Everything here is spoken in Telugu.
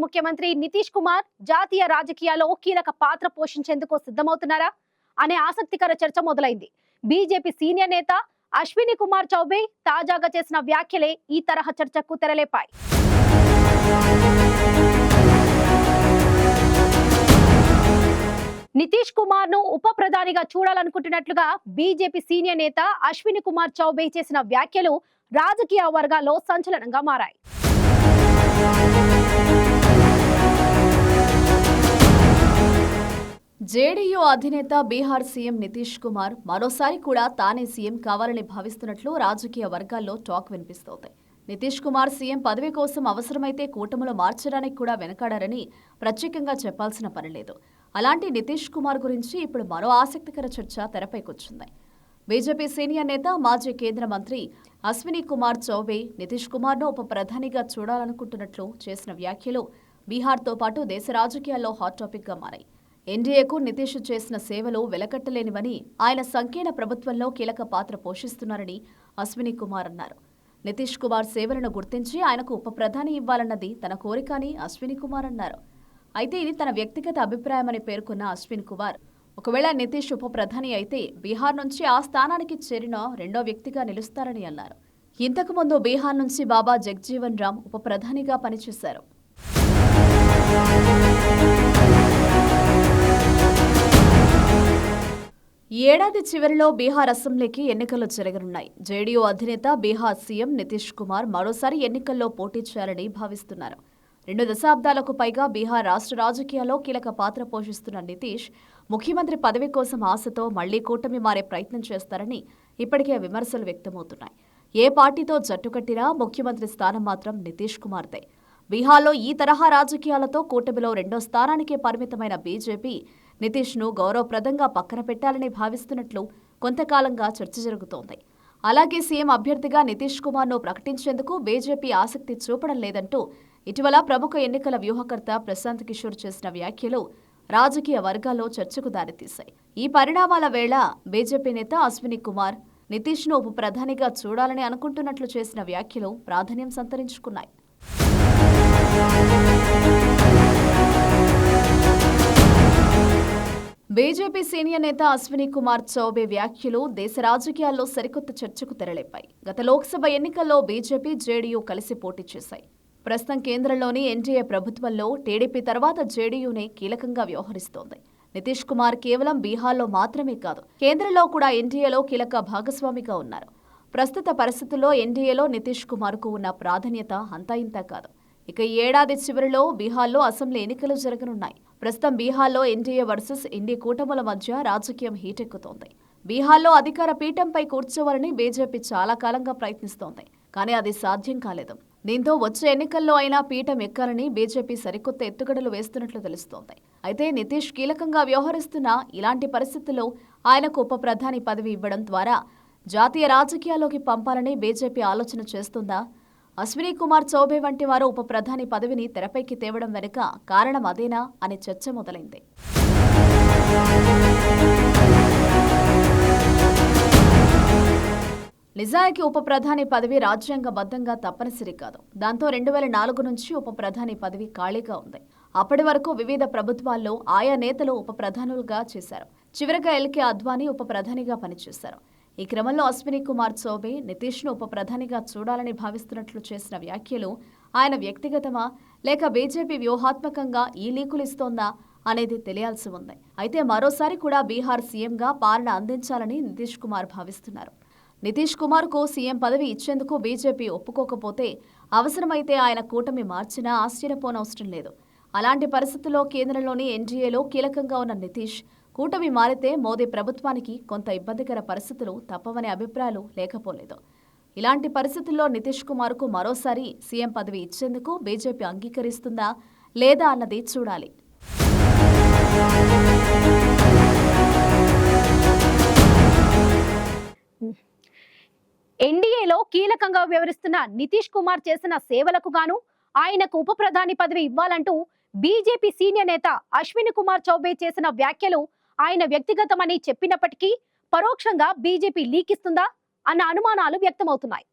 ముఖ్యమంత్రి నితీష్ కుమార్ జాతీయ రాజకీయాల్లో కీలక పాత్ర పోషించేందుకు సిద్ధమవుతున్నారా అనే ఆసక్తికర చర్చ మొదలైంది. బీజేపీ సీనియర్ నేత అశ్విని కుమార్ చౌబే తాజాగా చేసిన వ్యాఖ్యలే ఈ తరహా చర్చకు తెరలేపాయి. నితీష్ కుమార్ ను ఉప ప్రధానిగా చూడాలనుకుంటున్నట్లుగా బీజేపీ సీనియర్ నేత అశ్విని కుమార్ చౌబే చేసిన వ్యాఖ్యలు రాజకీయ వర్గాల్లో సంచలనంగా మారాయి. జేడీయూ అధినేత బీహార్ సీఎం నితీష్ కుమార్ మరోసారి కూడా తానే సీఎం కావాలని భావిస్తున్నట్లు రాజకీయ వర్గాల్లో టాక్ వినిపిస్తోంది. నితీష్ కుమార్ సీఎం పదవి కోసం అవసరమైతే కూటమిలో మార్చడానికి కూడా వెనకాడారని ప్రత్యేకంగా చెప్పాల్సిన పనిలేదు. అలాంటి నితీష్ కుమార్ గురించి ఇప్పుడు మరో ఆసక్తికర చర్చ తెరపైకొచ్చింది. బీజేపీ సీనియర్ నేత మాజీ కేంద్ర మంత్రి అశ్విని కుమార్ చౌబే నితీష్ కుమార్ను ఉప ప్రధానిగా చూడాలనుకుంటున్నట్లు చేసిన వ్యాఖ్యలు బీహార్తో పాటు దేశ రాజకీయాల్లో హాట్ టాపిక్గా మారాయి. ఎన్డీఏకు నితీష్ చేసిన సేవలు వెలకట్టలేనివని, ఆయన సంకీర్ణ ప్రభుత్వంలో కీలక పాత్ర పోషిస్తున్నారని అశ్విని కుమార్ అన్నారు. నితీష్ కుమార్ సేవలను గుర్తించి ఆయనకు ఉప ప్రధాని ఇవ్వాలన్నది తన కోరిక అని అశ్విని కుమార్ అన్నారు. అయితే ఇది తన వ్యక్తిగత అభిప్రాయమని పేర్కొన్న అశ్విని కుమార్, ఒకవేళ నితీష్ ఉప ప్రధాని అయితే బీహార్ నుంచి ఆ స్థానానికి చేరిన రెండో వ్యక్తిగా నిలుస్తారని అన్నారు. ఇంతకుముందు బీహార్ నుంచి బాబా జగ్జీవన్ రామ్ ఉప ప్రధానిగా పనిచేశారు. ఈ ఏడాది చివరిలో బీహార్ అసెంబ్లీకి ఎన్నికలు జరగనున్నాయి. జేడీయూ అధినేత బీహార్ సీఎం నితీష్ కుమార్ మరోసారి ఎన్నికల్లో పోటీ చేయాలని భావిస్తున్నారు. 2 దశాబ్దాలకు పైగా బీహార్ రాష్ట్ర రాజకీయాల్లో కీలక పాత్ర పోషిస్తున్న నితీష్ ముఖ్యమంత్రి పదవి కోసం ఆశతో మళ్లీ కూటమి మారే ప్రయత్నం చేస్తారని ఇప్పటికే విమర్శలు వ్యక్తమవుతున్నాయి. ఏ పార్టీతో జట్టు కట్టినా ముఖ్యమంత్రి స్థానం మాత్రం నితీష్ కుమార్దే. బీహార్లో ఈ తరహా రాజకీయాలతో కూటమిలో రెండో స్థానానికే పరిమితమైన బీజేపీ నితీష్ను గౌరవప్రదంగా పక్కన పెట్టాలని భావిస్తున్నట్లు కొంతకాలంగా చర్చ జరుగుతోంది. అలాగే సీఎం అభ్యర్థిగా నితీష్ కుమార్ను ప్రకటించేందుకు బీజేపీ ఆసక్తి చూపడం లేదంటూ ఇటీవల ప్రముఖ ఎన్నికల వ్యూహకర్త ప్రశాంత్ కిషోర్ చేసిన వ్యాఖ్యలు రాజకీయ వర్గాల్లో చర్చకు దారితీశాయి. ఈ పరిణామాల వేళ బీజేపీ నేత అశ్విని కుమార్ నితీష్ను ఉప ప్రధానిగా చూడాలని అనుకుంటున్నట్లు చేసిన వ్యాఖ్యలు ప్రాధాన్యం సంతరించుకున్నాయి. బీజేపీ సీనియర్ నేత అశ్విని కుమార్ చౌబే వ్యాఖ్యలు దేశ రాజకీయాల్లో సరికొత్త చర్చకు తెరలేపాయి. గత లోక్సభ ఎన్నికల్లో బీజేపీ, జేడీయూ కలిసి పోటీ చేశాయి. ప్రస్తుతం కేంద్రంలోని ఎన్డీఏ ప్రభుత్వంలో టీడీపీ తర్వాత జేడీయూనే కీలకంగా వ్యవహరిస్తోంది. నితీష్ కుమార్ కేవలం బీహార్లో మాత్రమే కాదు, కేంద్రంలో కూడా ఎన్డీఏలో కీలక భాగస్వామిగా ఉన్నారు. ప్రస్తుత పరిస్థితుల్లో ఎన్డీఏలో నితీష్ కుమార్కు ఉన్న ప్రాధాన్యత అంతా ఇంతా కాదు. ఇక ఈ ఏడాది చివరిలో బీహార్లో అసెంబ్లీ ఎన్నికలు జరగనున్నాయి. ప్రస్తుతం బీహార్లో ఎన్డీఏ వర్సెస్ ఇండీ కూటముల మధ్య రాజకీయం హీటెక్కుతోంది. బీహార్లో అధికార పీఠంపై కూర్చోవాలని బీజేపీ చాలా కాలంగా ప్రయత్నిస్తోంది. కానీ అది సాధ్యం కాలేదు. దీంతో వచ్చే ఎన్నికల్లో అయినా పీఠం ఎక్కాలని బీజేపీ సరికొత్త ఎత్తుగడలు వేస్తున్నట్లు తెలుస్తోంది. అయితే నితీష్ కీలకంగా వ్యవహరిస్తున్న ఇలాంటి పరిస్థితుల్లో ఆయనకు ఉప ప్రధాని పదవి ఇవ్వడం ద్వారా జాతీయ రాజకీయాల్లోకి పంపాలని బీజేపీ ఆలోచన చేస్తుందా? అశ్విని కుమార్ చౌబే వంటి వారు ఉప ప్రధాని పదవిని తెరపైకి తేవడం వెనుక కారణం అదేనా అనే చర్చ మొదలైంది. నిజానికి ఉప ప్రధాని పదవి రాజ్యాంగబద్ధంగా తప్పనిసరి కాదు. దాంతో 2004 నుంచి ఉప ప్రధాని పదవి ఖాళీగా ఉంది. అప్పటి వరకు వివిధ ప్రభుత్వాల్లో ఆయా నేతలు ఉప ప్రధానులుగా చేశారు. చివరగా ఎల్కే అద్వానీ ఉప ప్రధానిగా పనిచేశారు. ఈ క్రమంలో అశ్విని కుమార్ చౌబే నితీష్ను ఉప ప్రధానిగా చూడాలని భావిస్తున్నట్లు చేసిన వ్యాఖ్యలు ఆయన వ్యక్తిగతమా లేక బీజేపీ వ్యూహాత్మకంగా ఈ లీకులు ఇస్తోందా అనేది తెలియాల్సి ఉంది. అయితే మరోసారి కూడా బీహార్ సీఎంగా పాలన అందించాలని నితీష్ కుమార్ భావిస్తున్నారు. నితీష్ కుమార్కు సీఎం పదవి ఇచ్చేందుకు బీజేపీ ఒప్పుకోకపోతే అవసరమైతే ఆయన కూటమి మార్చినా ఆశ్చర్యపోనవసరం లేదు. అలాంటి పరిస్థితుల్లో కేంద్రంలోని ఎన్డీఏలో కీలకంగా ఉన్న నితీష్ కూటమి మారితే మోదీ ప్రభుత్వానికి కొంత ఇబ్బందికర పరిస్థితులు తప్పవనే అభిప్రాయాలు లేకపోలేదు. ఇలాంటి పరిస్థితుల్లో నితీష్ కుమార్కు మరోసారి సీఎం పదవి ఇచ్చేందుకు బీజేపీ అంగీకరిస్తుందా లేదా అన్నది చూడాలి. ఎన్డీఏలో కీలకంగా వ్యవహరిస్తున్న నితీష్ కుమార్ చేసిన సేవలకు గాను ఆయనకు ఉప ప్రధాని పదవి ఇవ్వాలంటూ బీజేపీ సీనియర్ నేత అశ్విని కుమార్ చౌబే చేసిన వ్యాఖ్యలు ఆయన వ్యక్తిగతమని చెప్పినప్పటికీ పరోక్షంగా బీజేపీ లీకిస్తుందా అన్న అనుమానాలు వ్యక్తమవుతున్నాయి.